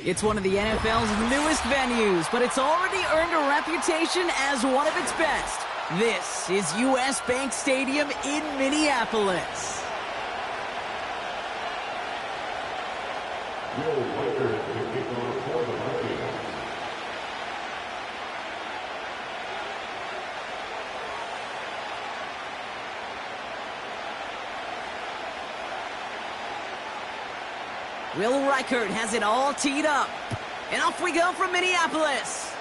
It's one of the NFL's newest venues, but it's already earned a reputation as one of its best. This is US Bank Stadium in Minneapolis. Will Reichert has it all teed up. And off we go from Minneapolis.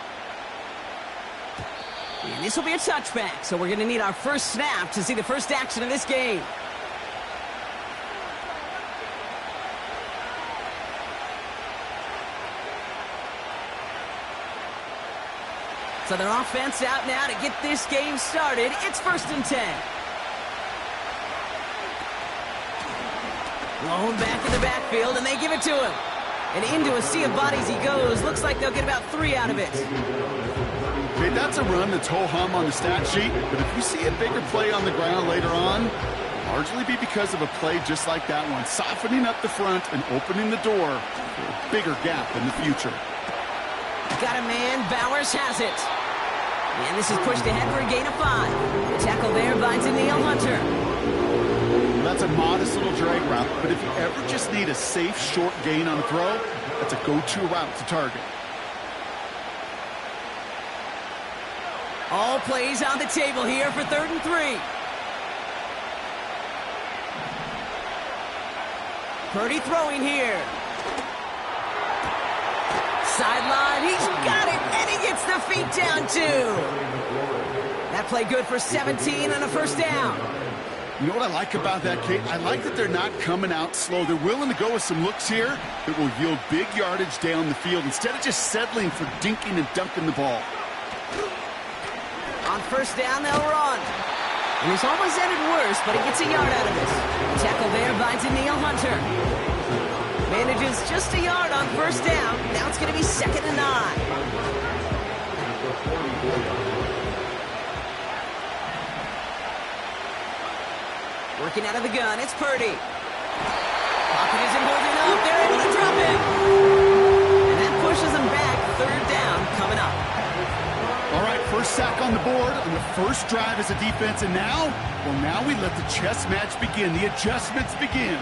And this will be a touchback, so we're going to need our first snap to see the first action of this game. So their offense out now to get this game started. It's 1st and 10. Blown back in the backfield, and they give it to him. And into a sea of bodies he goes. Looks like they'll get about 3 out of it. Okay, that's a run that's ho-hum on the stat sheet, but if you see a bigger play on the ground later on, it'll largely be because of a play just like that one, softening up the front and opening the door for a bigger gap in the future. Got a man. Bowers has it. And this is pushed ahead for a gain of 5. The tackle there by Danielle Hunter. That's a modest little drag route, but if you ever just need a safe, short gain on a throw, that's a go-to route to target. All plays on the table here for 3rd and 3. Purdy throwing here. Sideline, he's got it, and he gets the feet down too. That play good for 17 and a first down. You know what I like about that, Kate? I like that they're not coming out slow. They're willing to go with some looks here that will yield big yardage down the field instead of just settling for dinking and dunking the ball. On 1st down, they'll run. And he's almost ended worse, but he gets a yard out of it. Tackle there by Danielle Hunter. Manages just a yard on 1st down. Now it's going to be 2nd and 9. Working out of the gun, it's Purdy. Pocket isn't holding up. They're able to drop him. And that pushes him back. 3rd down coming up. All right, first sack on the board on the first drive as a defense. And now, well, now we let the chess match begin. The adjustments begin.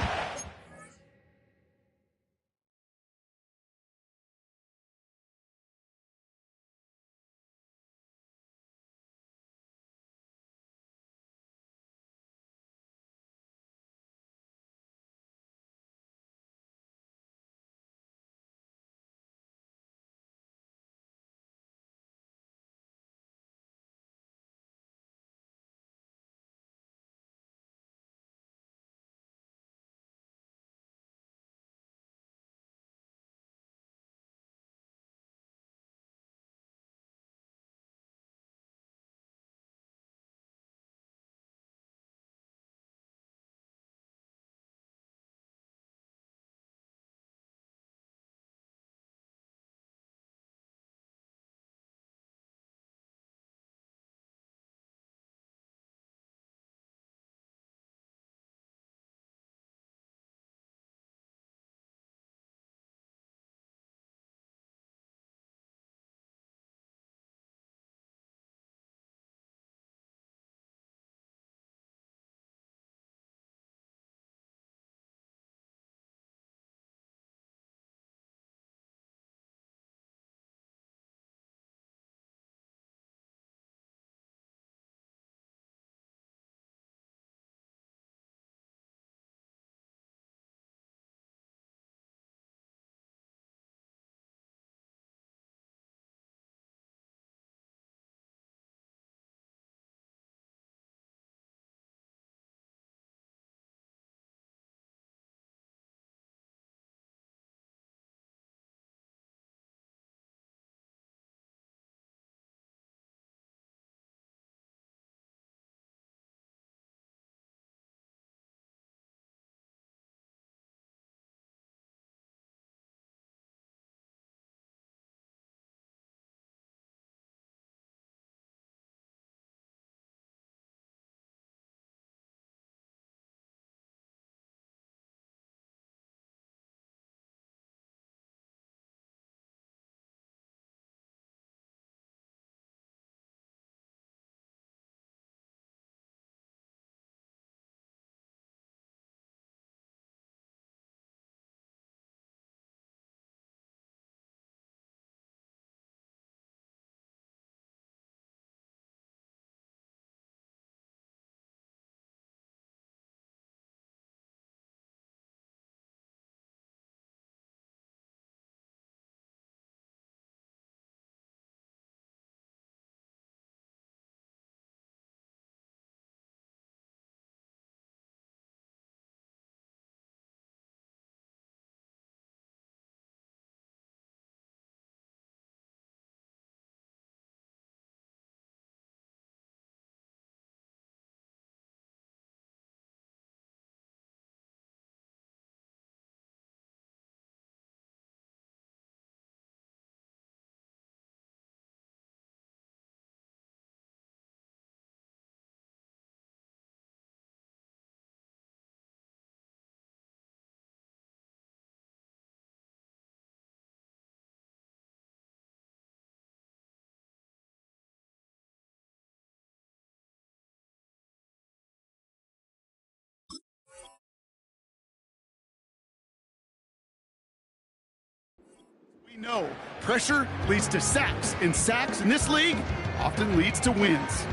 No, pressure leads to sacks, and sacks in this league often leads to wins.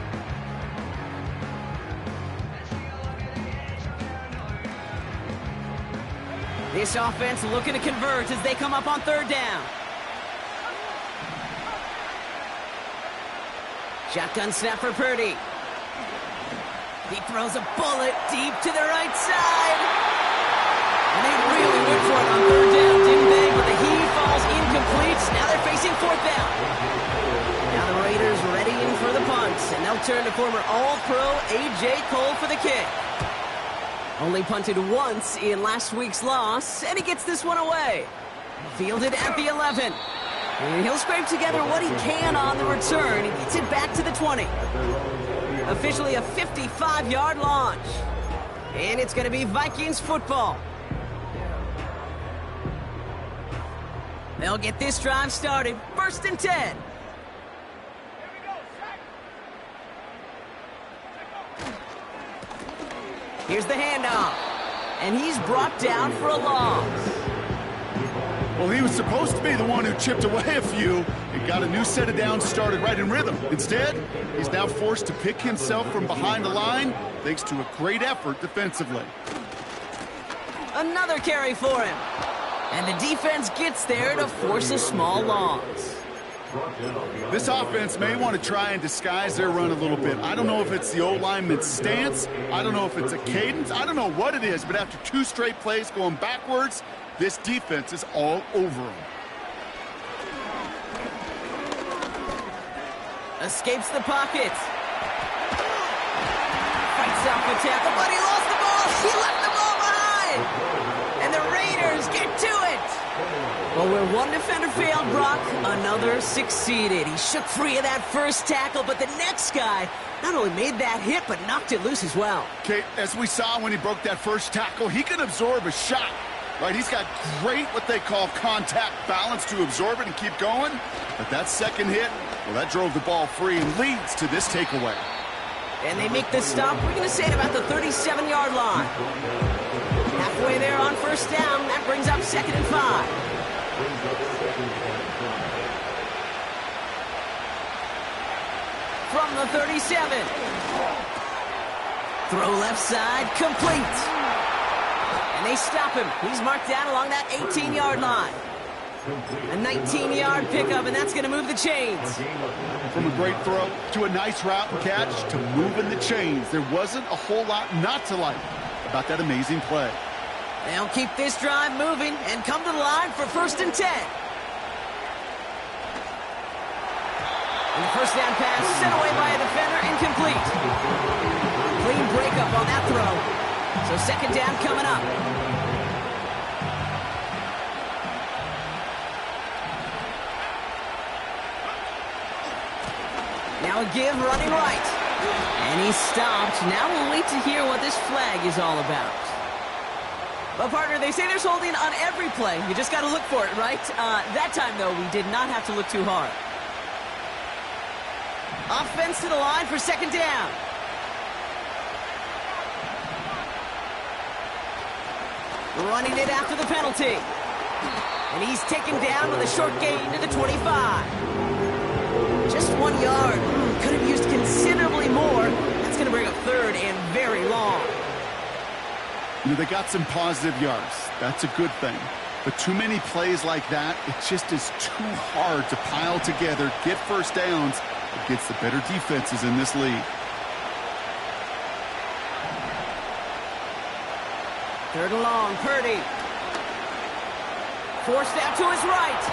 This offense looking to convert as they come up on third down. Shotgun snap for Purdy. He throws a bullet deep to the right side. And they really went for it on third down, didn't they? But the heave falls incomplete. Now they're facing fourth down. Now the Raiders readying for the punt. And they'll turn to former All-Pro A.J. Cole for the kick. Only punted once in last week's loss, and he gets this one away. Fielded at the 11. And he'll scrape together what he can on the return. He gets it back to the 20. Officially a 55-yard launch. And it's going to be Vikings football. They'll get this drive started. 1st and 10. Here's the handoff. And he's brought down for a loss. Well, he was supposed to be the one who chipped away a few and got a new set of downs started right in rhythm. Instead, he's now forced to pick himself from behind the line thanks to a great effort defensively. Another carry for him. And the defense gets there to force a small loss. This offense may want to try and disguise their run a little bit. I don't know if it's the O-lineman's stance. I don't know if it's a cadence. I don't know what it is, but after 2 straight plays going backwards, this defense is all over him. Escapes the pocket. Fights off the tackle, but he lost the ball. He left the ball behind. And the Raiders get to it. Well, where one defender failed, Brock, another succeeded. He shook free of that first tackle, but the next guy not only made that hit, but knocked it loose as well. Okay, as we saw when he broke that first tackle, he can absorb a shot. Right, he's got great what they call contact balance to absorb it and keep going. But that second hit, well, that drove the ball free and leads to this takeaway. And they make the stop, we're going to say, at about the 37-yard line. Halfway there on 1st down, that brings up 2nd and 5. From the 37. Throw left side, complete. And they stop him. He's marked down along that 18-yard line. A 19-yard pickup, and that's going to move the chains. From a great throw to a nice route and catch to moving the chains. There wasn't a whole lot not to like about that amazing play. They'll keep this drive moving and come to the line for 1st and 10. And the 1st down pass sent away by a defender, incomplete. Clean breakup on that throw. So 2nd down coming up. Now a give running right. And he's stopped. Now we'll wait to hear what this flag is all about. Well, partner, they say there's holding on every play. You just got to look for it, right? That time, though, we did not have to look too hard. Offense to the line for 2nd down. Running it after the penalty. And he's taken down with a short gain to the 25. Just 1 yard. Could have used considerably more. That's going to bring up 3rd and very long. You know, they got some positive yards. That's a good thing. But too many plays like that, it just is too hard to pile together, get 1st downs against the better defenses in this league. 3rd and long, Purdy. Forced out to his right.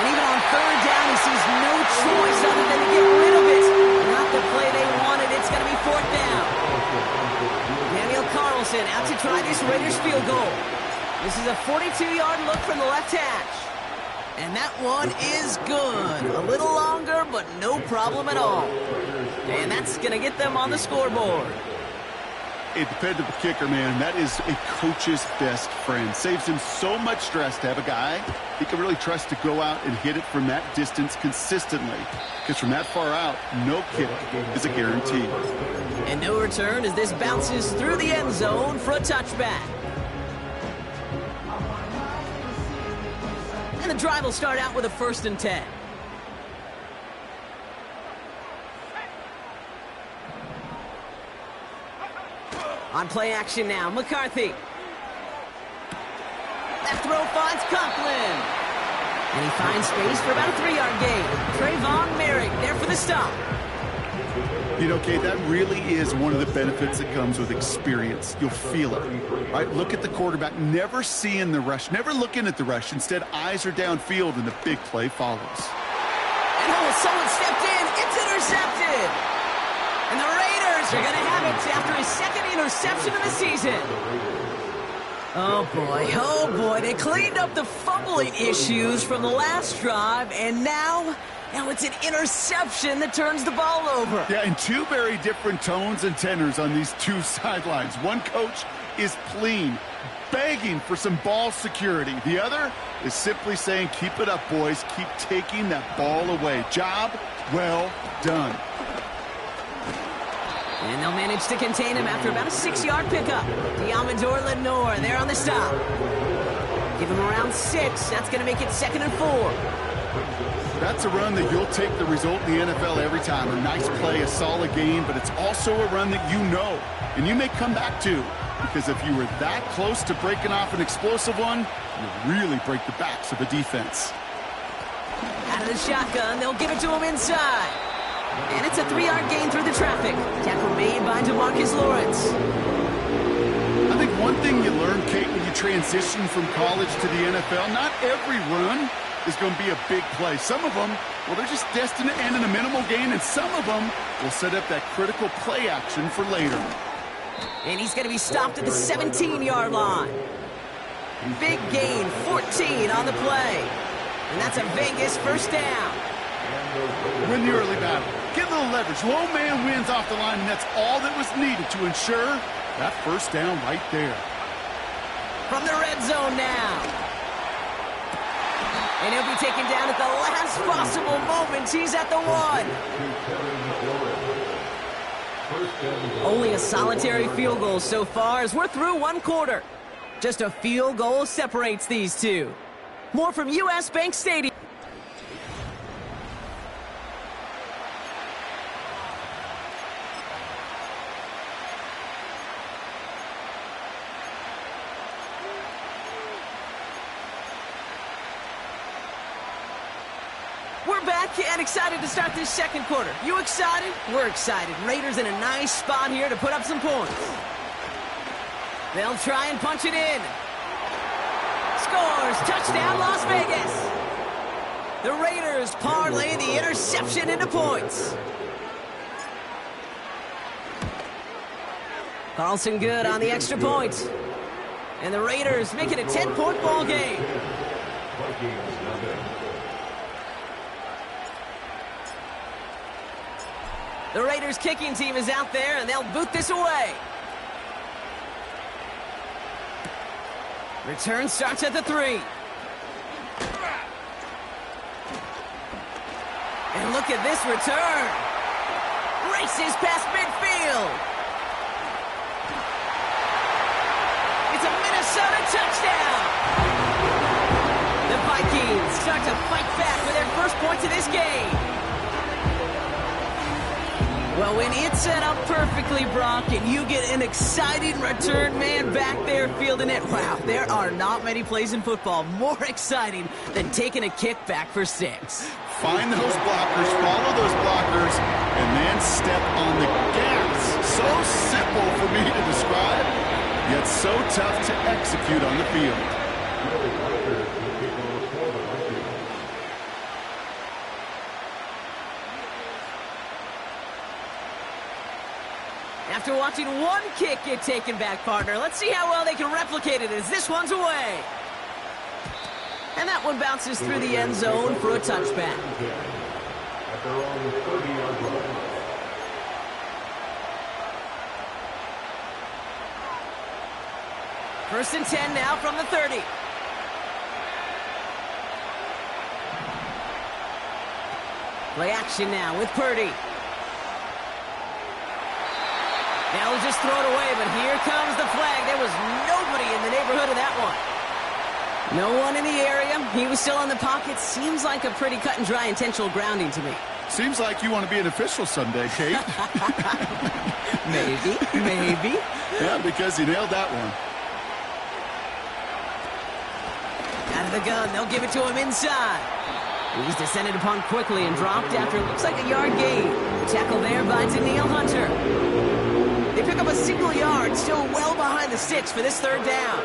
And even on 3rd down, he sees no choice other than to get rid of it. Not the play they wanted. It's going to be 4th down. Daniel Carlson out to try this Raiders field goal. This is a 42-yard look from the left hash. And that one is good. A little longer, but no problem at all. And that's going to get them on the scoreboard. A dependable kicker, man, that is a coach's best friend. Saves him so much stress to have a guy he can really trust to go out and hit it from that distance consistently. Because from that far out, no kick is a guarantee. And no return as this bounces through the end zone for a touchback. And the drive will start out with a 1st and 10. On play action now, McCarthy. That throw finds Conklin. And he finds space for about a 3-yard gain. Trayvon Merrick there for the stop. You know, Kate, that really is one of the benefits that comes with experience. You'll feel it, right? Look at the quarterback, never seeing the rush, never looking at the rush. Instead, eyes are downfield, and the big play follows. And someone stepped in. It's intercepted. And the Raiders are going to have it after his 2nd interception of the season. Oh, boy. They cleaned up the fumbling issues from the last drive, and now it's an interception that turns the ball over. Yeah, and 2 very different tones and tenors on these 2 sidelines. One coach is pleading, begging for some ball security. The other is simply saying, keep it up, boys. Keep taking that ball away. Job well done. And they'll manage to contain him after about a 6-yard pickup. Diamador Lenore there on the stop. Give him around 6. That's going to make it 2nd and 4. That's a run that you'll take the result in the NFL every time. A nice play, a solid game, but it's also a run that you know, and you may come back to. Because if you were that close to breaking off an explosive one, you really break the backs of a defense. Out of the shotgun, they'll give it to him inside. And it's a 3-yard gain through the traffic. Tackle made by DeMarcus Lawrence. I think one thing you learn, Kate, when you transition from college to the NFL, not every run is going to be a big play. Some of them, well, they're just destined to end in a minimal gain, and some of them will set up that critical play action for later. And he's going to be stopped at the 17-yard line. Big gain, 14 on the play. And that's a Vegas 1st down. Win the early battle. Get a little leverage. Low man wins off the line, and that's all that was needed to ensure that 1st down right there. From the red zone now. And he'll be taken down at the last possible moment. He's at the 1. Only a solitary field goal so far as we're through 1 quarter. Just a field goal separates these 2. More from U.S. Bank Stadium. We're back and excited to start this 2nd quarter. You excited? We're excited. Raiders in a nice spot here to put up some points. They'll try and punch it in. Scores! Touchdown, Las Vegas! The Raiders parlay the interception into points. Carlson good on the extra point. And the Raiders make it a 10-point ball game. The Raiders kicking team is out there, and they'll boot this away. Return starts at the 3. And look at this return. Races past midfield. It's a Minnesota touchdown. The Vikings start to fight back with their first points of this game. Well, when it's set up perfectly, Brock, and you get an exciting return man back there fielding it, wow, there are not many plays in football more exciting than taking a kick back for 6. Find those blockers, follow those blockers, and then step on the gas. So simple for me to describe, yet so tough to execute on the field. After watching one kick get taken back, partner, let's see how well they can replicate it as this one's away. And that one bounces through the end zone for a touchback. First and 10 now from the 30. Play action now with Purdy. Now he'll just throw it away, but here comes the flag. There was nobody in the neighborhood of that one. No one in the area. He was still in the pocket. Seems like a pretty cut and dry intentional grounding to me. Seems like you want to be an official someday, Kate. Maybe. Yeah, because you nailed that one. Out of the gun, they'll give it to him inside. He's descended upon quickly and dropped after it looks like a yard gain. The tackle there by Daniil Hunter. They pick up a single yard, still well behind the sticks for this third down.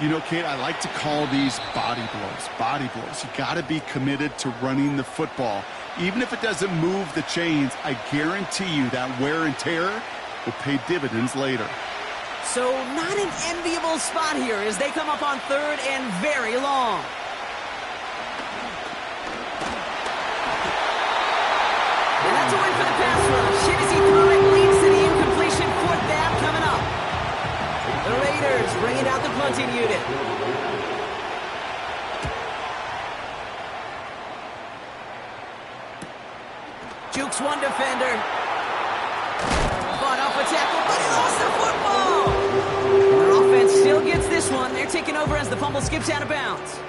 You know, Kate, I like to call these body blows. Body blows. You got to be committed to running the football. Even if it doesn't move the chains, I guarantee you that wear and tear will pay dividends later. So not an enviable spot here as they come up on third and very long. And that's a win for the pass rush. Shit as he threw it, leads to the incompletion. Fourth down coming up. The Raiders bringing out the punting unit. Jukes one defender. Fought off a tackle, but he lost the football. Their offense still gets this one. They're taking over as the fumble skips out of bounds.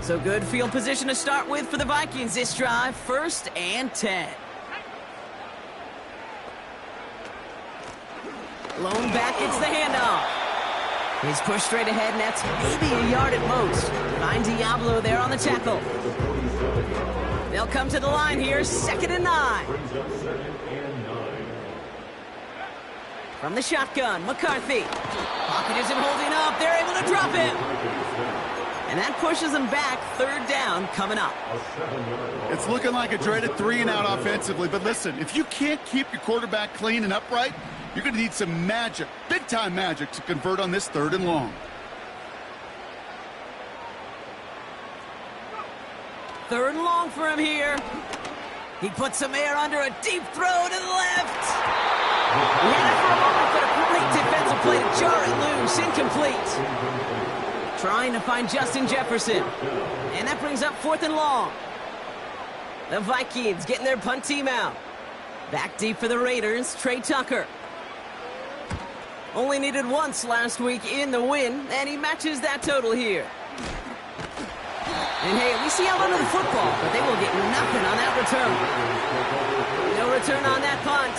So good field position to start with for the Vikings this drive. 1st and 10. Lone back gets the handoff. He's pushed straight ahead, and that's maybe a yard at most. Find Diablo there on the tackle. They'll come to the line here, 2nd and 9. From the shotgun, McCarthy. Pocket isn't holding up. They're able to drop him. And that pushes them back. 3rd down coming up. It's looking like a dreaded 3-and-out offensively, but listen, if you can't keep your quarterback clean and upright, you're going to need some magic, big-time magic, to convert on this 3rd and long. 3rd and long for him here. He puts some air under a deep throw to the left. He had it for a moment, but a great defensive play to jar it loose. Incomplete. Trying to find Justin Jefferson. And that brings up 4th and long. The Vikings getting their punt team out. Back deep for the Raiders, Trey Tucker. Only needed once last week in the win, and he matches that total here. And hey, we see out under the football, but they will get nothing on that return. No return on that punt.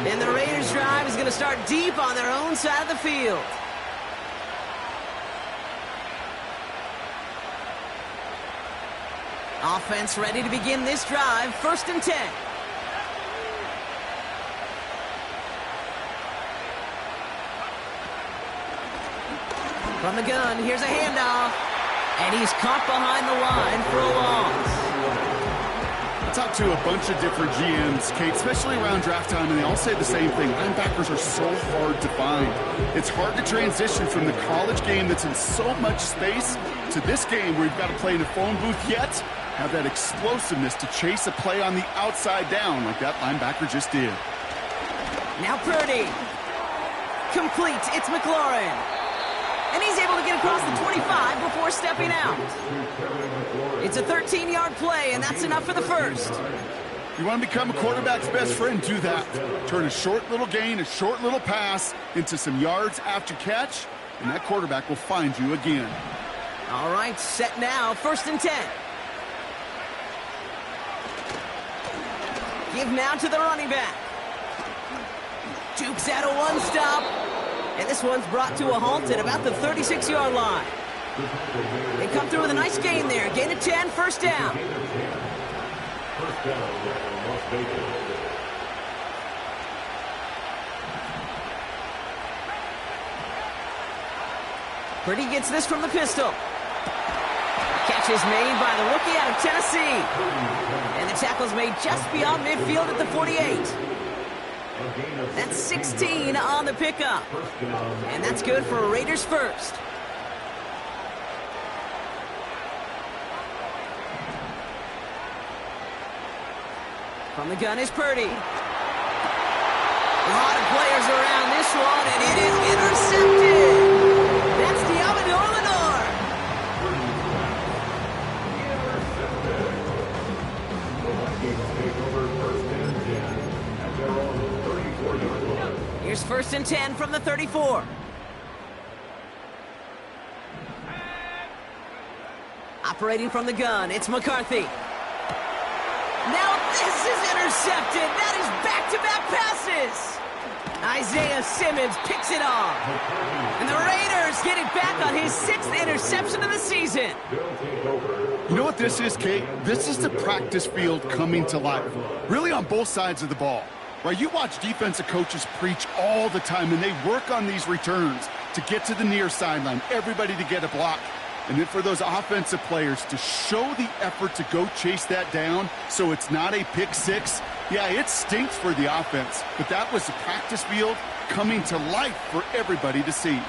And the Raiders drive is going to start deep on their own side of the field. Offense ready to begin this drive. 1st and 10. From the gun, here's a handoff. And he's caught behind the line for a loss. I talked to a bunch of different GMs, Kate, especially around draft time, and they all say the same thing. Linebackers are so hard to find. It's hard to transition from the college game that's in so much space to this game where you've got to play in a phone booth, yet have that explosiveness to chase a play on the outside down like that linebacker just did. Now Purdy. Complete. It's McLaurin. And he's able to get across the 25 before stepping out. It's a 13-yard play, and that's enough for the 1st. You want to become a quarterback's best friend, do that. Turn a short little gain, a short little pass into some yards after catch, and that quarterback will find you again. All right, set now. 1st and 10. Give now to the running back. Jukes out a one-stop. And this one's brought to a halt at about the 36-yard line. They come through with a nice gain there. Gain of 10, 1st down. Purdy gets this from the pistol. Catch is made by the rookie out of Tennessee. And the tackle's made just beyond midfield at the 48. That's 16 on the pickup. And that's good for a Raiders 1st. From the gun is Purdy. A lot of players around this one, and it is intercepted. That's Diablo Lenore. Here's 1st and 10 from the 34. Operating from the gun, it's McCarthy. Now this is intercepted. That is back-to-back passes. Isaiah Simmons picks it off. And the Raiders get it back on his 6th interception of the season. You know what this is, Kate? This is the practice field coming to life. Really on both sides of the ball. Right? You watch defensive coaches preach all the time, and they work on these returns to get to the near sideline, everybody to get a block. And then for those offensive players to show the effort to go chase that down so it's not a pick six. Yeah, it stinks for the offense, but that was the practice field coming to life for everybody to see.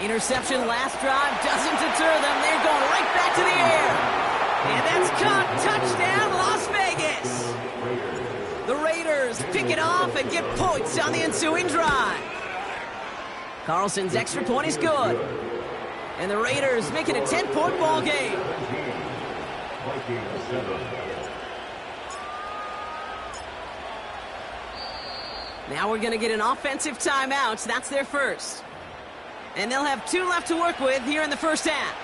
Interception last drive doesn't deter them. They're going right back to the air. And that's caught. Touchdown, Las Vegas. The Raiders pick it off and get points on the ensuing drive. Carlson's extra point is good. And the Raiders make it a 10-point ball game. Now we're going to get an offensive timeout. That's their first. And they'll have 2 left to work with here in the first half.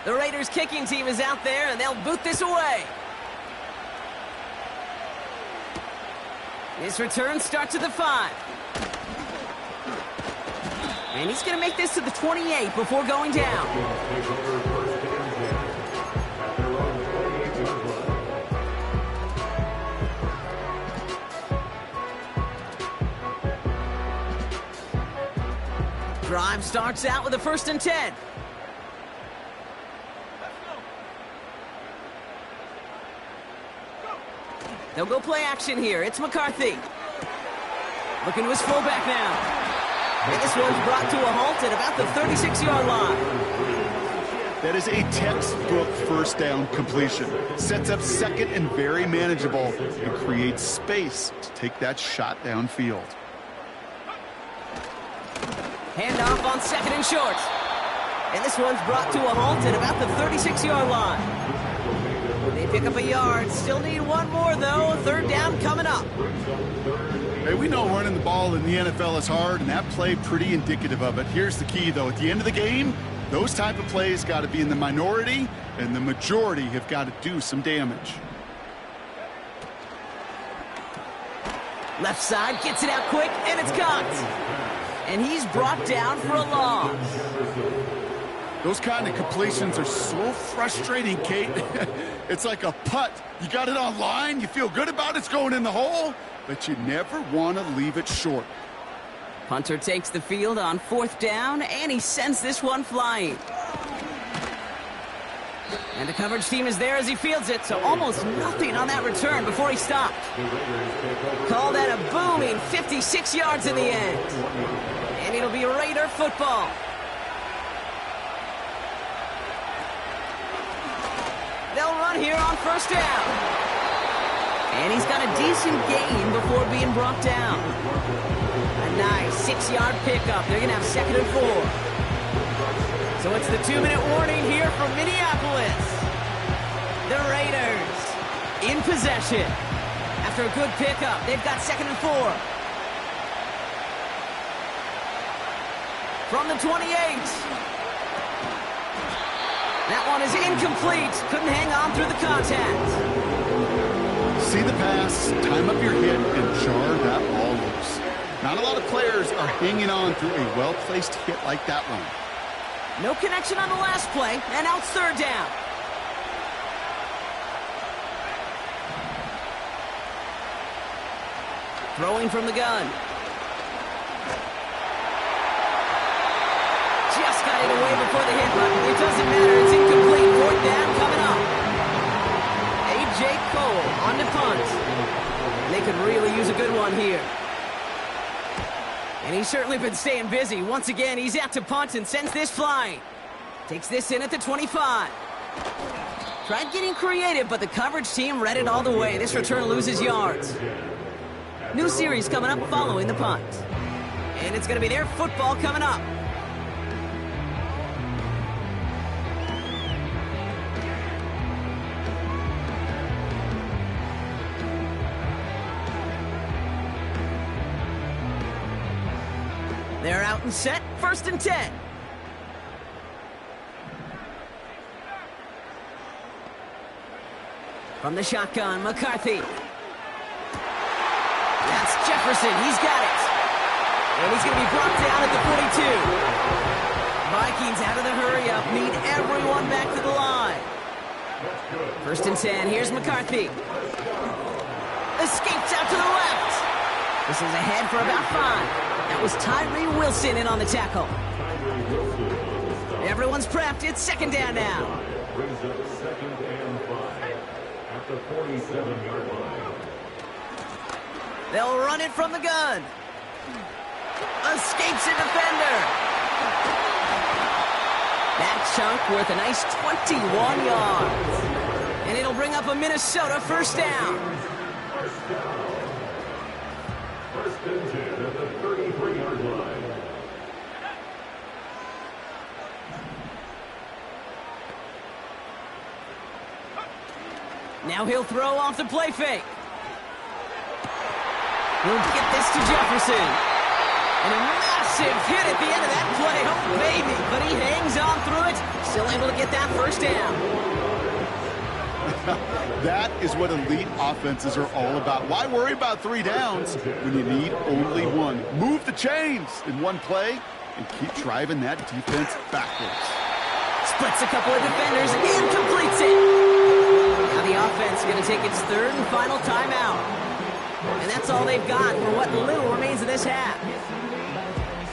The Raiders kicking team is out there, and they'll boot this away. His return starts at the 5. And he's going to make this to the 28 before going down. Drive starts out with a 1st and 10. They'll go play action here. It's McCarthy. Looking to his fullback now. And this one's brought to a halt at about the 36-yard line. That is a textbook first down completion. Sets up second and very manageable and creates space to take that shot downfield. Handoff on 2nd and short. And this one's brought to a halt at about the 36-yard line. They pick up a yard. Still need one more, though. 3rd down coming up. Hey, we know running the ball in the NFL is hard, and that play pretty indicative of it. Here's the key, though. At the end of the game, those type of plays got to be in the minority, and the majority have got to do some damage. Left side gets it out quick, and it's caught. And he's brought down for a loss. Those kind of completions are so frustrating, Kate. It's like a putt. You got it on line, you feel good about it's going in the hole, but you never want to leave it short. Hunter takes the field on 4th down, and he sends this one flying. And the coverage team is there as he fields it, so almost nothing on that return before he stopped. Call that a booming 56 yards in the end. And it'll be Raider football. They'll run here on 1st down. And he's got a decent gain before being brought down. A nice 6-yard pickup. They're going to have 2nd and 4. So it's the 2-minute warning here from Minneapolis. The Raiders in possession. After a good pickup, they've got 2nd and 4. From the 28. That one is incomplete. Couldn't hang on through the contact. See the pass, time up your hit, and jar that ball loose. Not a lot of players are hanging on through a well-placed hit like that one. No connection on the last play, and now it's 3rd down. Throwing from the gun. Just got it away before the hit button. It doesn't matter. It's incomplete. 4th down coming up. A.J. Cole on the punt. And they could really use a good one here. And he's certainly been staying busy. Once again, he's out to punt and sends this flying. Takes this in at the 25. Tried getting creative, but the coverage team read it all the way. This return loses yards. New series coming up following the punt. And it's going to be their football coming up. They're out and set, 1st and 10. From the shotgun, McCarthy. That's Jefferson, he's got it. And he's going to be brought down at the 42. Vikings out of the hurry-up, need everyone back to the line. 1st and 10, here's McCarthy. Escapes out to the left. This is ahead for about 5. That was Tyree Wilson in on the tackle. Everyone's prepped, it's 2nd down now. Brings up 2nd and 5 at the 47-yard line. They'll run it from the gun. Escapes a defender. That chunk worth a nice 21 yards. And it'll bring up a Minnesota 1st down. 1st and 10 at the 33-yard line. Now he'll throw off the play fake. He'll get this to Jefferson. And a massive hit at the end of that play. Oh, baby. But he hangs on through it. Still able to get that 1st down. That is what elite offenses are all about. Why worry about 3 downs when you need only 1? Move the chains in 1 play and keep driving that defense backwards. Splits a couple of defenders and completes it. Now the offense is going to take its 3rd and final timeout. And that's all they've got for what little remains of this half.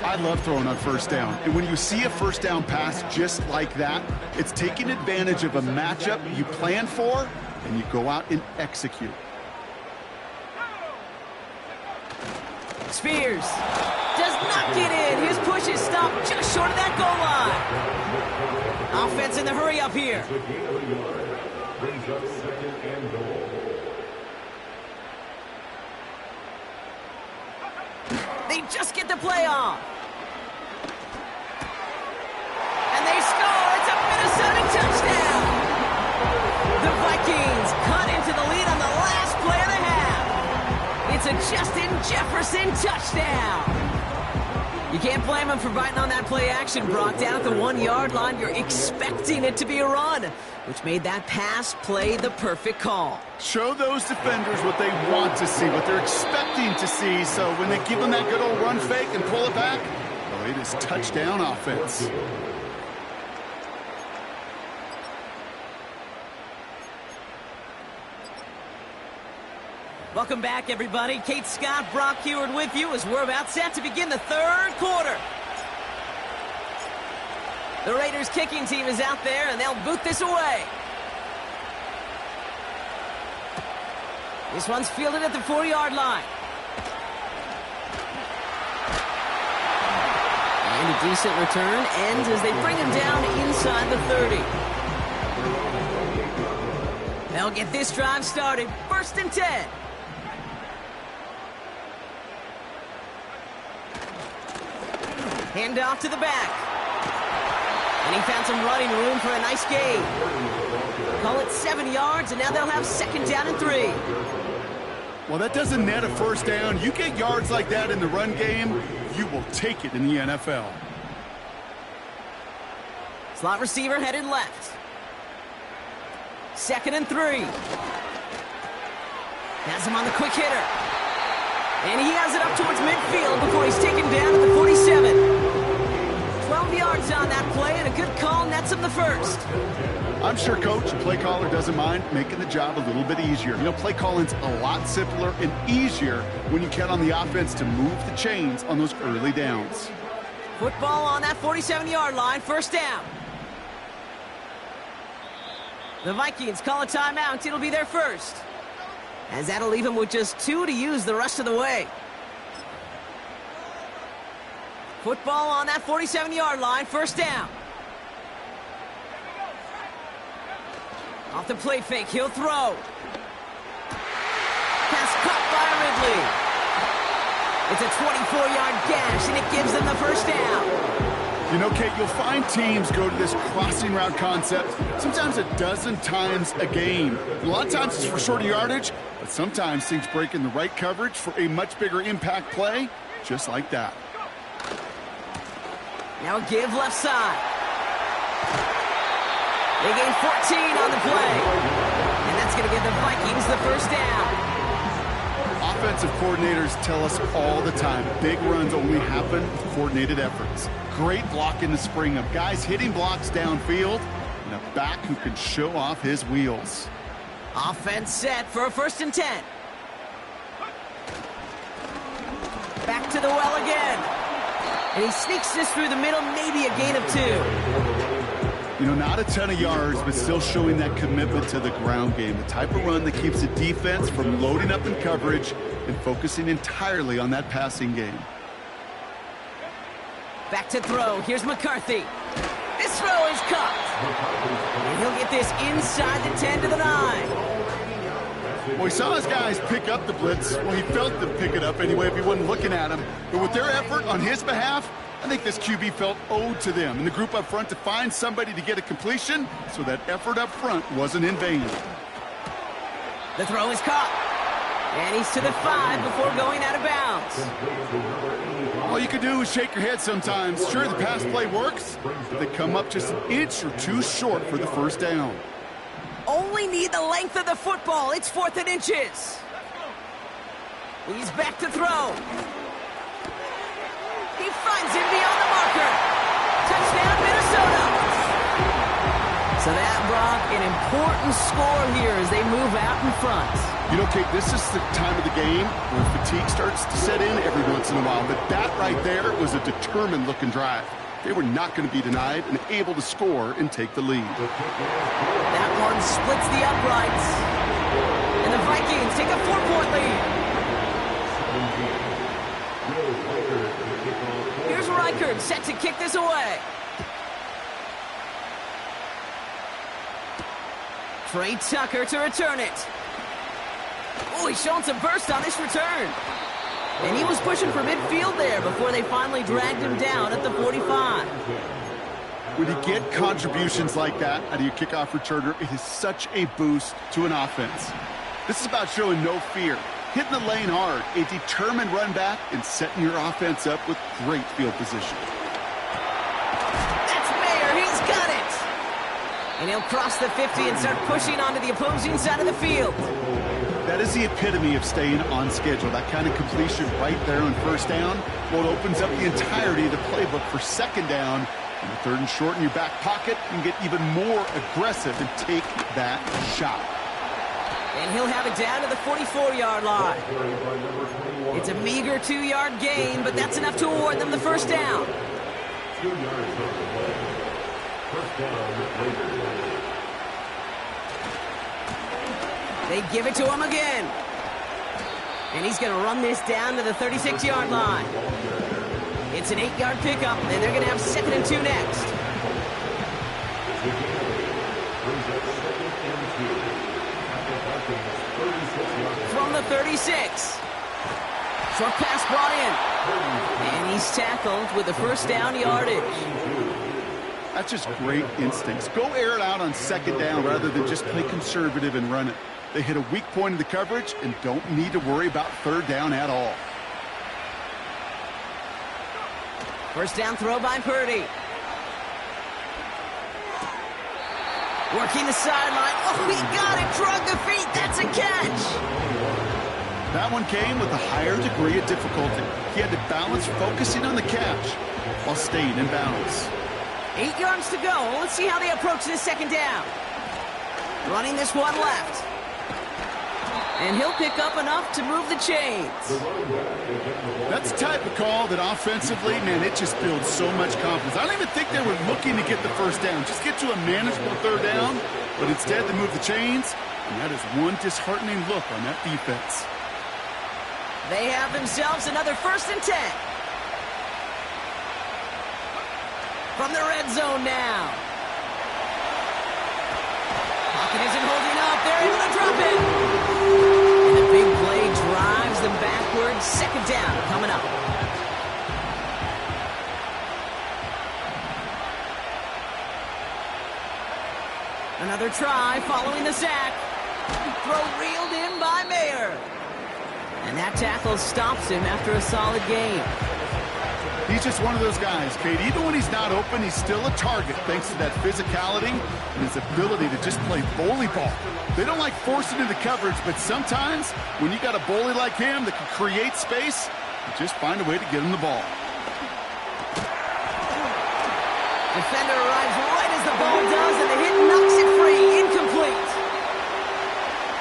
I love throwing on 1st down. And when you see a 1st down pass just like that, it's taking advantage of a matchup you plan for, and you go out and execute. Spears does not get in. His push is stopped just short of that goal line. Offense in the hurry up here. Brings up 2nd and goal. They just get the play off. And they score. It's a Minnesota touchdown. The Vikings cut into the lead on the last play of the half. It's a Justin Jefferson touchdown. You can't blame him for biting on that play action. Brought down at the 1-yard line. You're expecting it to be a run, which made that pass play the perfect call. Show those defenders what they want to see, what they're expecting to see. So when they give them that good old run fake and pull it back, well, it is touchdown offense. Welcome back, everybody. Kate Scott, Brock Heward with you as we're about set to begin the 3rd quarter. The Raiders kicking team is out there, and they'll boot this away. This one's fielded at the 4-yard line. And a decent return ends as they bring him down inside the 30. They'll get this drive started. 1st and 10. Hand off to the back. And he found some running room for a nice gain. Call it 7 yards, and now they'll have 2nd down and 3. Well, that doesn't net a 1st down. You get yards like that in the run game, you will take it in the NFL. Slot receiver headed left. 2nd and 3. Has him on the quick hitter. And he has it up towards midfield before he's taken down at the 47. 12 yards on that play, and a good call nets him the 1st. I'm sure Coach, the play caller, doesn't mind making the job a little bit easier. You know, play calling's a lot simpler and easier when you count on the offense to move the chains on those early downs. Football on that 47-yard line, 1st down. The Vikings call a timeout. It'll be their 1st. As that'll leave him with just 2 to use the rest of the way. Football on that 47-yard line, 1st down. Off the play fake, he'll throw. Pass caught by Ridley. It's a 24-yard gash, and it gives them the 1st down. You know, Kate, you'll find teams go to this crossing route concept sometimes a dozen times a game. A lot of times it's for shorter yardage, but sometimes things break in the right coverage for a much bigger impact play, just like that. Now a give left side. They gain 14 on the play. And that's going to give the Vikings the first down. Offensive coordinators tell us all the time, big runs only happen with coordinated efforts. Great block in the spring of guys hitting blocks downfield and a back who can show off his wheels. Offense set for a 1st and 10. Back to the well again. And he sneaks this through the middle, maybe a gain of 2. You know, not a ton of yards, but still showing that commitment to the ground game. The type of run that keeps the defense from loading up in coverage and focusing entirely on that passing game. Back to throw. Here's McCarthy. This throw is caught. And he'll get this inside the 10 to the 9. Well, he saw his guys pick up the blitz. Well, he felt them pick it up anyway if he wasn't looking at him. But with their effort on his behalf, I think this QB felt owed to them and the group up front to find somebody to get a completion, so that effort up front wasn't in vain. The throw is caught. And he's to the 5 before going out of bounds. All you can do is shake your head sometimes. Sure, the pass play works, but they come up just an inch or 2 short for the first down. Only need the length of the football. It's 4th and inches. He's back to throw. He finds him beyond the marker. Touchdown, Minnesota. So that brought an important score here as they move out in front. You know, Kate, this is the time of the game where fatigue starts to set in every once in a while. But that right there was a determined-looking drive. They were not going to be denied and able to score and take the lead. That one splits the uprights. And the Vikings take a 4-point lead. Here's Reichert set to kick this away. Trey Tucker to return it. Oh, he's showing some burst on this return. And he was pushing for midfield there before they finally dragged him down at the 45. When you get contributions like that out of your kickoff returner, it is such a boost to an offense. This is about showing no fear, hitting the lane hard, a determined run back, and setting your offense up with great field position. That's Mayer. He's got it. And he'll cross the 50 and start pushing onto the opposing side of the field. That is the epitome of staying on schedule. That kind of completion right there on 1st down, well, it opens up the entirety of the playbook for 2nd down. And the 3rd and short in your back pocket, you can get even more aggressive and take that shot. And he'll have it down to the 44-yard line. It's a meager 2-yard gain, but that's enough to award them the 1st down. 2 yards on the play. 1st down, Raiders. They give it to him again. And he's going to run this down to the 36-yard line. It's an 8-yard pickup, and they're going to have 2nd and 2 next. From the 36. Short pass brought in. And he's tackled with the 1st down yardage. That's just great instincts. Go air it out on 2nd down rather than just play conservative and run it. They hit a weak point in the coverage and don't need to worry about 3rd down at all. 1st down throw by Purdy. Working the sideline. Oh, he got it. Drug the feet. That's a catch. That one came with a higher degree of difficulty. He had to balance focusing on the catch while staying in bounds. 8 yards to go. Let's see how they approach this 2nd down. Running this one left. And he'll pick up enough to move the chains. That's the type of call that offensively, man, it just builds so much confidence. I don't even think they were looking to get the 1st down. Just get to a manageable 3rd down. But instead, they move the chains. And that is one disheartening look on that defense. They have themselves another 1st and 10. From the red zone now. Pocket isn't holding up. They're able to drop it. And the big play drives them backwards. 2nd down coming up. Another try following the sack. Throw reeled in by Mayer. And that tackle stops him after a solid gain. He's just one of those guys, Kate. Even when he's not open, he's still a target thanks to that physicality and his ability to just play volleyball. They don't like forcing into coverage, but sometimes when you got a bully like him that can create space, you just find a way to get him the ball. Defender arrives right as the ball does, and the hit knocks it free. Incomplete.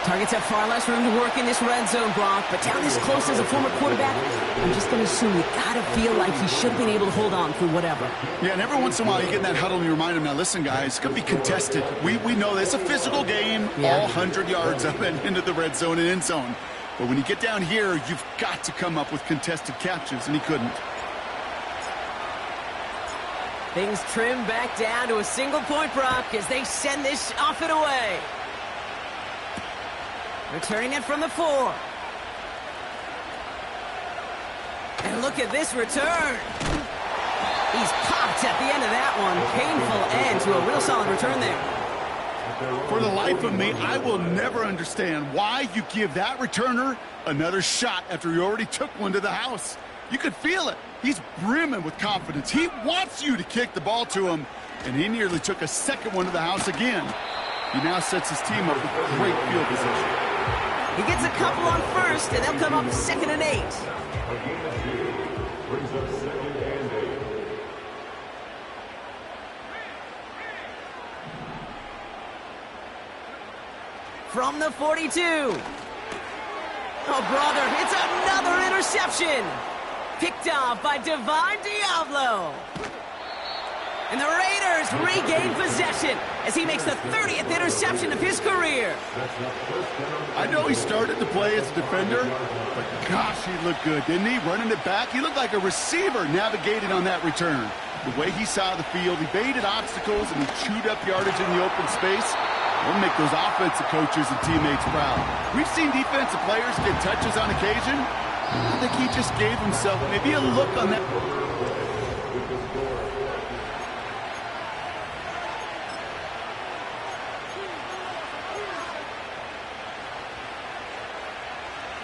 Targets have far less room to work in this red zone, Brock, but down this close as a former quarterback, I'm just going to assume you got to feel like he should have been able to hold on through whatever. Yeah, and every once in a while you get in that huddle and you remind him, now listen, guys, it's going to be contested. We know this. It's a physical game, all 100 yards up and into the red zone and end zone. But when you get down here, you've got to come up with contested catches, and he couldn't. Things trim back down to a single point, Brock, as they send this off and away. Returning it from the 4. And look at this return. He's popped at the end of that one. Painful end to a real solid return there. For the life of me, I will never understand why you give that returner another shot after he already took one to the house. You could feel it. He's brimming with confidence. He wants you to kick the ball to him, and he nearly took a second one to the house again. He now sets his team up with great field position. He gets a couple on first, and they'll come up 2nd and 8. Brings up 2nd and 8. From the 42. Oh, brother, it's another interception. Picked off by Divine Diablo. And the Raiders regain possession as he makes the 30th interception of his career. I know he started the play as a defender, but gosh, he looked good, didn't he? Running it back, he looked like a receiver navigating on that return. The way he saw the field, he baited obstacles, and he chewed up yardage in the open space. We'll make those offensive coaches and teammates proud. We've seen defensive players get touches on occasion. I think he just gave himself maybe a look on that.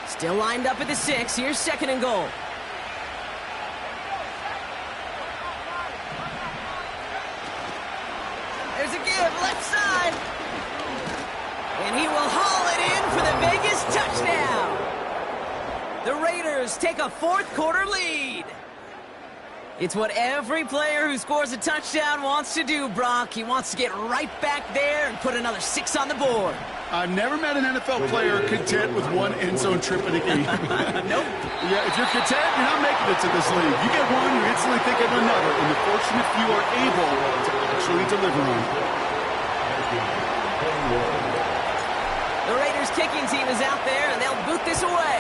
Still lined up at the 6. Here's 2nd and goal. There's a give, left side. And he will haul it in for the Vegas touchdown. The Raiders take a 4th quarter lead. It's what every player who scores a touchdown wants to do, Brock. He wants to get right back there and put another 6 on the board. I've never met an NFL player content with one end zone trip in a game. Nope. Yeah, if you're content, you're not making it to this league. You get one, you instantly think of another, and the fortunate few are able to actually deliver on it. The Raiders kicking team is out there, and they'll boot this away.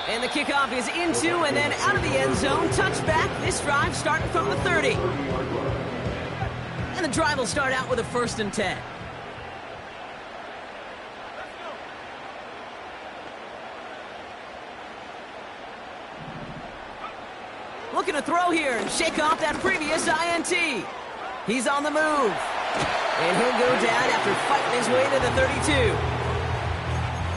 And the kickoff is into and then out of the end zone. Touchback. This drive starting from the 30. And the drive will start out with a 1st and 10. Looking to throw here and shake off that previous INT. He's on the move. And he'll go down after fighting his way to the 32.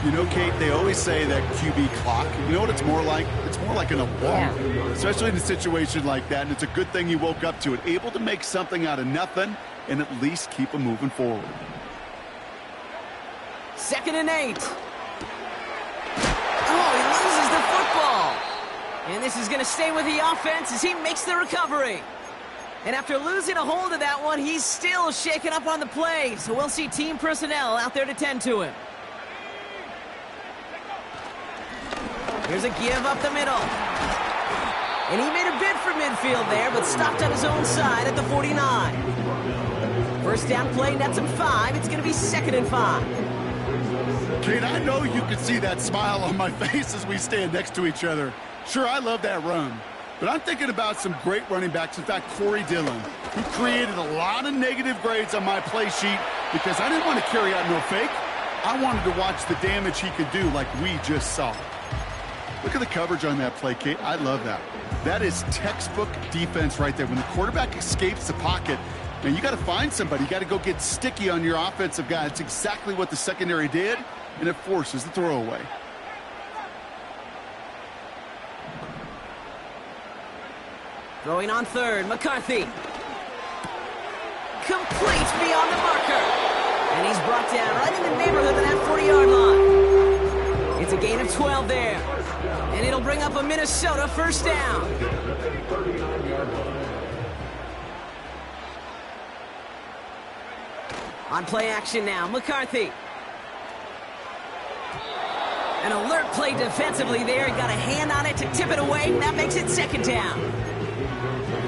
You know, Kate, they always say that QB clock. You know what it's more like? It's more like an alarm, especially in a situation like that. And it's a good thing you woke up to it, able to make something out of nothing and at least keep them moving forward. 2nd and 8. Oh, he loses the football. And this is going to stay with the offense as he makes the recovery. And after losing a hold of that one, he's still shaking up on the play. So we'll see team personnel out there to tend to him. Here's a give up the middle. And he made a bid for midfield there, but stopped on his own side at the 49. 1st down play, nets him 5. It's going to be 2nd and 5. Kate, I know you can see that smile on my face as we stand next to each other. Sure, I love that run. But I'm thinking about some great running backs. In fact, Corey Dillon, who created a lot of negative grades on my play sheet because I didn't want to carry out no fake. I wanted to watch the damage he could do like we just saw. Look at the coverage on that play, Kate. I love that. That is textbook defense right there. When the quarterback escapes the pocket, and you got to find somebody. You got to go get sticky on your offensive guy. It's exactly what the secondary did, and it forces the throwaway. Throwing on third, McCarthy. Complete beyond the marker. And he's brought down right in the neighborhood of that 40-yard line. It's a gain of 12 there. And it'll bring up a Minnesota first down. On play action now, McCarthy. An alert play defensively there. Got a hand on it to tip it away. That makes it second down.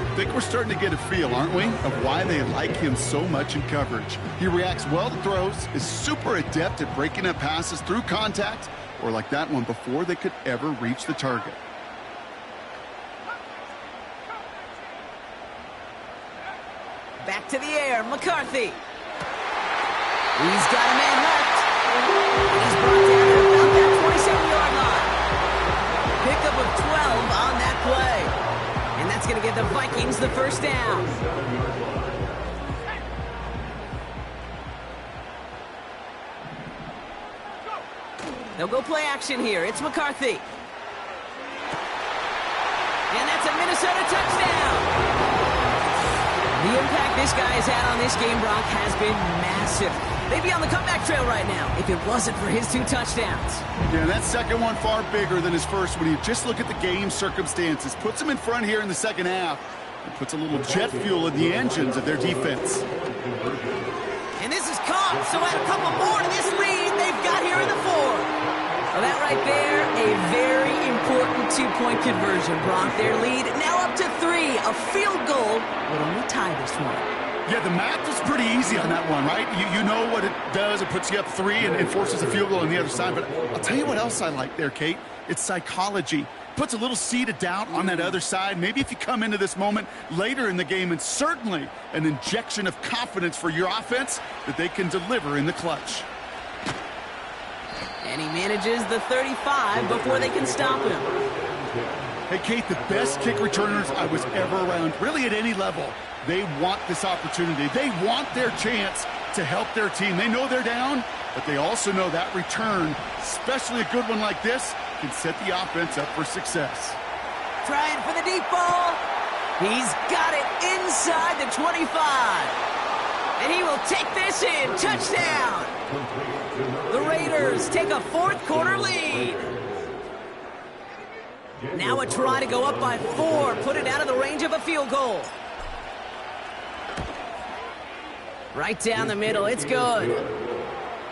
I think we're starting to get a feel, aren't we, of why they like him so much in coverage. He reacts well to throws, is super adept at breaking up passes through contact, or like that one before they could ever reach the target. Back to the air, McCarthy. He's got a man left. He's brought down at about that 27-yard line. Pickup of 12 on that play. And that's going to give the Vikings the first down. They'll go play action here. It's McCarthy. And that's a Minnesota touchdown. The impact this guy has had on this game, Brock, has been massive. They'd be on the comeback trail right now if it wasn't for his 2 touchdowns. Yeah, that second one far bigger than his first when you just look at the game circumstances. Puts him in front here in the second half. And puts a little jet fuel in the engines of their defense. And this is caught, so add a couple more to this lead they've got here in the fourth. Well, that right there, a very important 2-point conversion. Brock, their lead now up to 3. A field goal would only tie this one. Yeah, the math is pretty easy on that one, right? You know what it does. It puts you up 3 and forces a field goal on the other side. But I'll tell you what else I like there, Kate. It's psychology. Puts a little seed of doubt on that other side. Maybe if you come into this moment later in the game, and certainly an injection of confidence for your offense that they can deliver in the clutch. And he manages the 35 before they can stop him. Hey, Kate, the best kick returners I was ever around, really at any level, they want this opportunity. They want their chance to help their team. They know they're down, but they also know that return, especially a good one like this, can set the offense up for success. Trying for the deep ball. He's got it inside the 25. And he will take this in. Touchdown. The Raiders take a fourth-quarter lead. Now a try to go up by 4. Put it out of the range of a field goal. Right down the middle. It's good.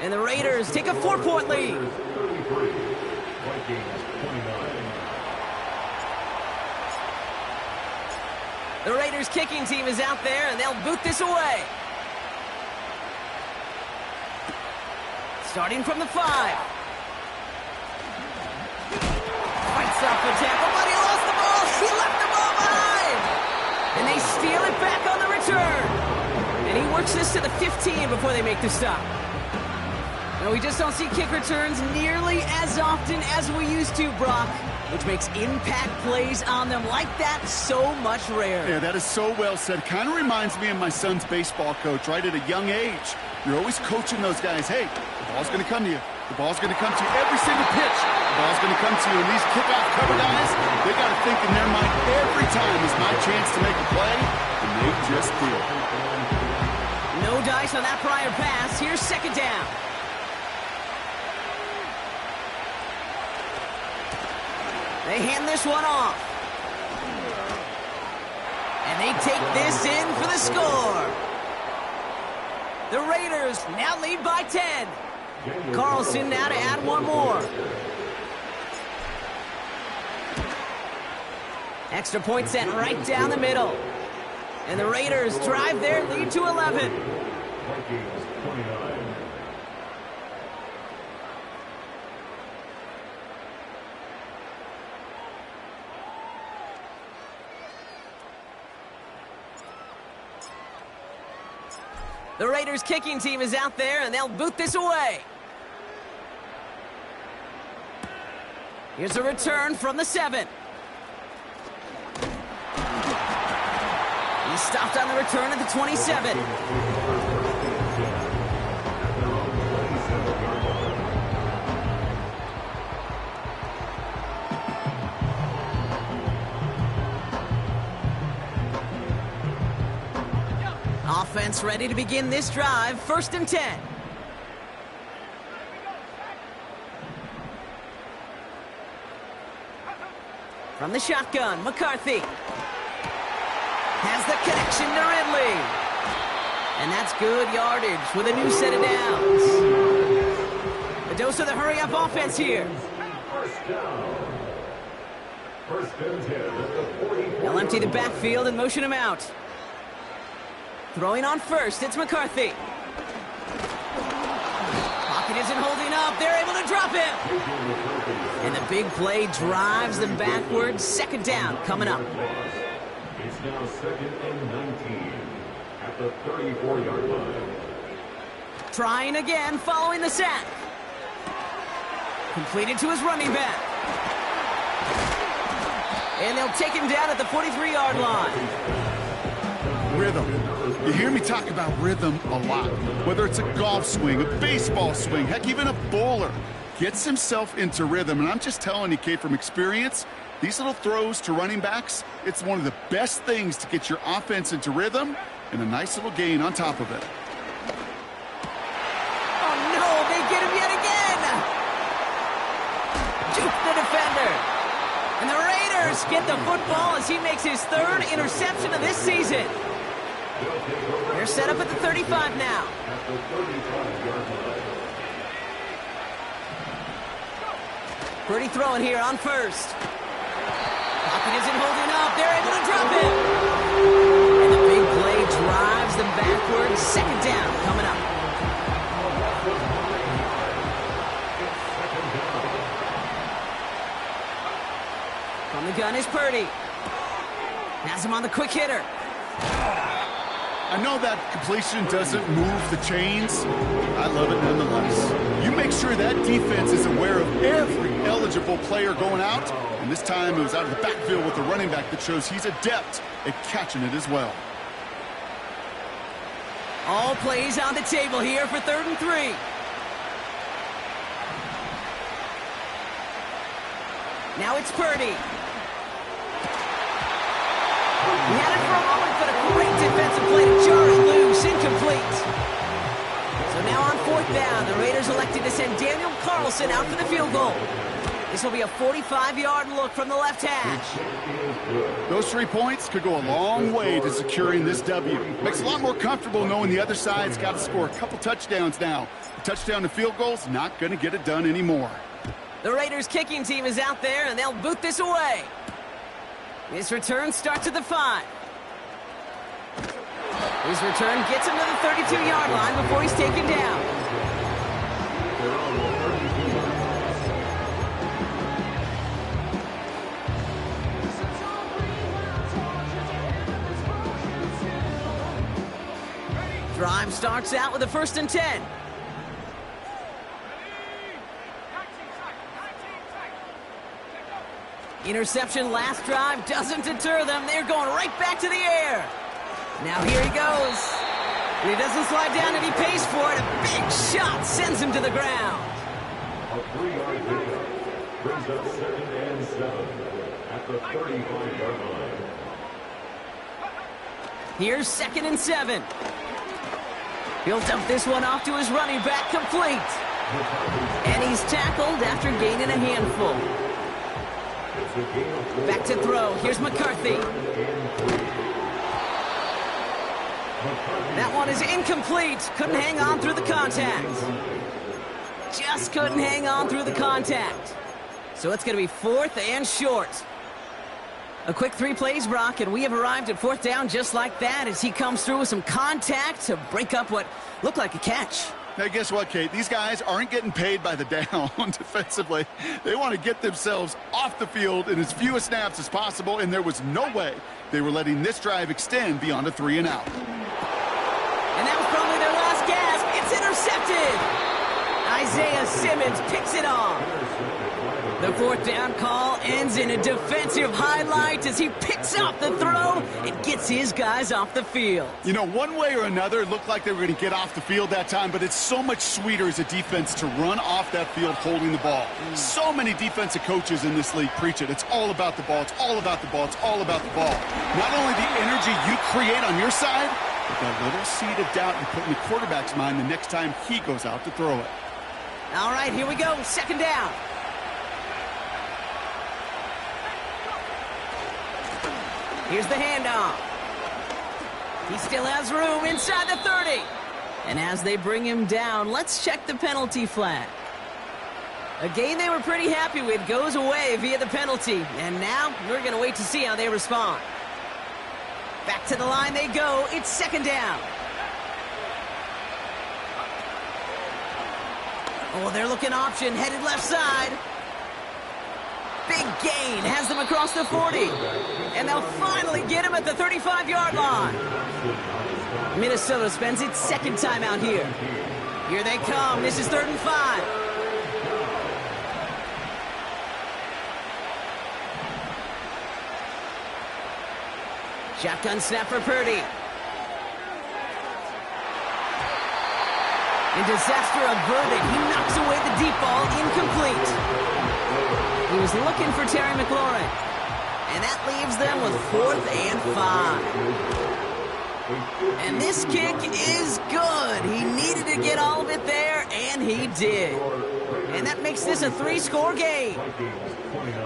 And the Raiders take a 4-point lead. The Raiders kicking team is out there, and they'll boot this away. Starting from the 5. Fights off the tackle, but he lost the ball. He left the ball behind. And they steal it back on the return. And he works this to the 15 before they make the stop. Now, we just don't see kick returns nearly as often as we used to, Brock, which makes impact plays on them like that so much rarer. Yeah, that is so well said. Kind of reminds me of my son's baseball coach, right? At a young age, you're always coaching those guys. Hey, the ball's going to come to you. The ball's going to come to you every single pitch. The ball's going to come to you. And these kickoff cover guys, they got to think in their mind every time is my chance to make a play, and they just did. No dice on that prior pass. Here's second down. They hand this one off. And they take this in for the score. The Raiders now lead by 10. Carlson now to add one more. Extra point sent right down the middle. And the Raiders drive their lead to 11. The Raiders kicking team is out there, and they'll boot this away. Here's a return from the 7. He stopped on the return at the 27. Offense ready to begin this drive. 1st and 10. From the shotgun, McCarthy has the connection to Ridley. And that's good yardage with a new set of downs. A dose of the hurry-up offense here. First down. 1st and 10 at the 44. They'll empty the backfield and motion him out. Throwing on first, it's McCarthy. Pocket isn't holding up. They're able to drop him. And the big play drives them backwards. 2nd down coming up. It's now 2nd and 19 at the 34-yard line. Trying again following the sack. Completed to his running back. And they'll take him down at the 43-yard line. Rhythm. You hear me talk about rhythm a lot. Whether it's a golf swing, a baseball swing, heck, even a bowler gets himself into rhythm. And I'm just telling you, Kate, from experience, these little throws to running backs, it's one of the best things to get your offense into rhythm and a nice little gain on top of it. Oh, no, they get him yet again. Juke the defender. And the Raiders get the football as he makes his 3rd interception of this season. They're set up at the 35 now. At the 35-yard line. Purdy throwing here on first. Pocket isn't holding up. They're able to drop him. And the big play drives them backwards. 2nd down coming up. From the gun is Purdy. Has him on the quick hitter. I know that completion doesn't move the chains. I love it nonetheless. You make sure that defense is aware of every eligible player going out. And this time it was out of the backfield with the running back that shows he's adept at catching it as well. All plays on the table here for 3rd and 3. Now it's Purdy. He had it for a moment, but a great defensive play to jar it loose. Incomplete. So now on 4th down, the Raiders elected to send Daniel Carlson out for the field goal. This will be a 45-yard look from the left hash. Those 3 points could go a long way to securing this W. Makes it a lot more comfortable knowing the other side's got to score a couple touchdowns now. A touchdown to field goal's not going to get it done anymore. The Raiders kicking team is out there, and they'll boot this away. This return starts at the 5. His return gets him to the 32-yard line before he's taken down. Drive starts out with a 1st and 10. Interception last drive doesn't deter them. They're going right back to the air. Now here he goes. And he doesn't slide down and he pays for it. A big shot sends him to the ground. A 3-yard pickup brings up 2nd and 7 at the 35-yard line. Here's 2nd and 7. He'll dump this one off to his running back, complete. And he's tackled after gaining a handful. Back to throw. Here's McCarthy. That one is incomplete. Couldn't hang on through the contact. Just couldn't hang on through the contact. So it's going to be 4th and short. A quick 3 plays, Brock, and we have arrived at 4th down just like that as he comes through with some contact to break up what looked like a catch. Now, guess what, Kate? These guys aren't getting paid by the down defensively. They want to get themselves off the field in as few snaps as possible, and there was no way they were letting this drive extend beyond a 3 and out. And that was probably their last gasp. It's intercepted. Isaiah Simmons picks it off. The 4th down call ends in a defensive highlight as he picks up the throw and gets his guys off the field. You know, one way or another, it looked like they were going to get off the field that time, but it's so much sweeter as a defense to run off that field holding the ball. So many defensive coaches in this league preach it. It's all about the ball. It's all about the ball. It's all about the ball. Not only the energy you create on your side, With that little seed of doubt you put in the quarterback's mind the next time he goes out to throw it. All right, here we go. Second down. Here's the handoff. He still has room inside the 30. And as they bring him down, let's check the penalty flag. A game they were pretty happy with goes away via the penalty. And now we're going to wait to see how they respond. Back to the line they go. It's second down. Oh, they're looking option. Headed left side. Big gain. Has them across the 40. And they'll finally get him at the 35-yard line. Minnesota spends its second timeout here. Here they come. This is 3rd and 5. Shotgun snap for Purdy. And disaster averted. He knocks away the deep ball, incomplete. He was looking for Terry McLaurin. And that leaves them with 4th and 5. And this kick is good. He needed to get all of it there, and he did. And that makes this a 3-score game.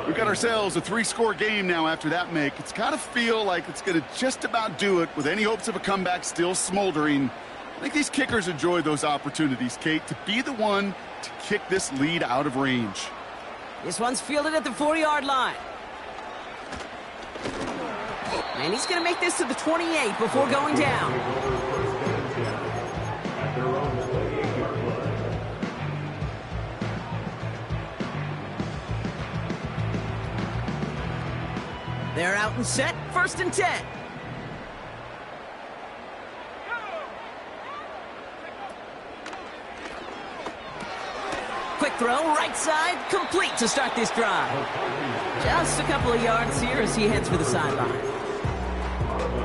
We've got ourselves a 3-score game now after that make. It's got to feel like it's going to just about do it with any hopes of a comeback still smoldering. I think these kickers enjoy those opportunities, Kate, to be the one to kick this lead out of range. This one's fielded at the 4-yard line. And he's going to make this to the 28 before going down. They're out and set, 1st and 10. Quick throw, right side, complete to start this drive. Just a couple of yards here as he heads for the sideline.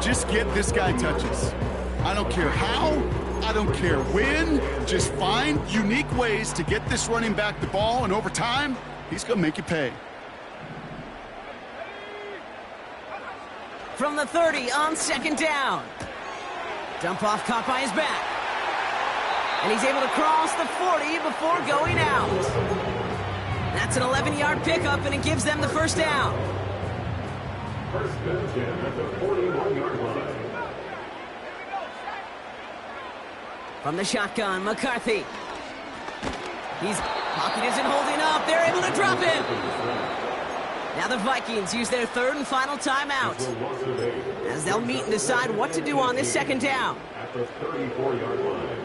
Just get this guy touches. I don't care how, I don't care when. Just find unique ways to get this running back the ball, and over time, he's going to make you pay. From the 30 on 2nd down. Dump off caught by his back. And he's able to cross the 40 before going out. That's an 11-yard pickup, and it gives them the 1st down. First and 10 at the 41-yard line. From the shotgun, McCarthy. Pocket isn't holding up. They're able to drop him. Now the Vikings use their 3rd and final timeout as they'll meet and decide what to do on this 2nd down. At the 34-yard line.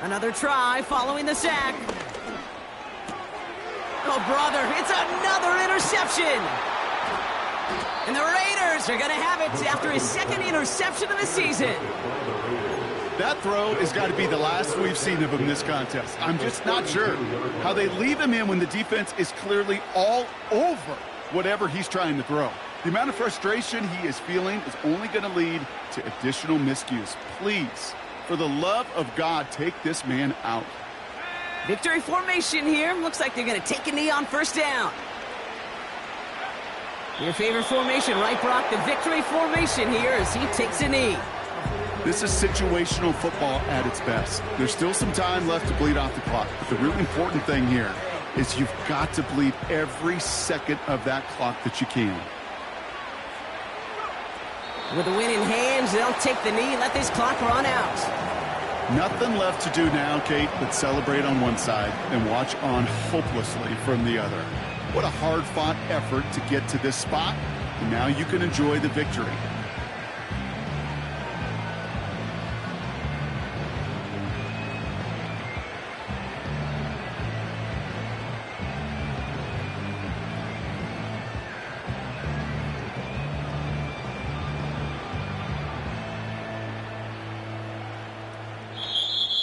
Another try following the sack. Oh, brother, it's another interception. And the Raiders are going to have it after his 2nd interception of the season. That throw has got to be the last we've seen of him this contest. I'm just not sure how they leave him in when the defense is clearly all over whatever he's trying to throw. The amount of frustration he is feeling is only going to lead to additional miscues. Please, for the love of God, take this man out. Victory formation here. Looks like they're going to take a knee on 1st down. Your favorite formation, right, Brock? The victory formation here as he takes a knee. This is situational football at its best. There's still some time left to bleed off the clock, but the really important thing here is you've got to bleed every second of that clock that you can. With the win in hands, they'll take the knee and let this clock run out. Nothing left to do now, Kate, but celebrate on one side and watch on hopelessly from the other. What a hard-fought effort to get to this spot, and now you can enjoy the victory.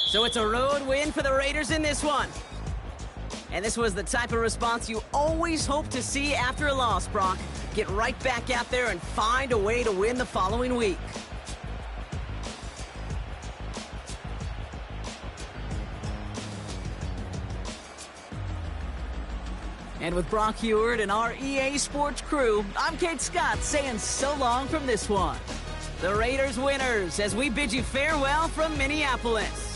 So it's a road win for the Raiders in this one. And this was the type of response you always hope to see after a loss, Brock. Get right back out there and find a way to win the following week. And with Brock Heward and our EA Sports crew, I'm Kate Scott saying so long from this one. The Raiders winners as we bid you farewell from Minneapolis.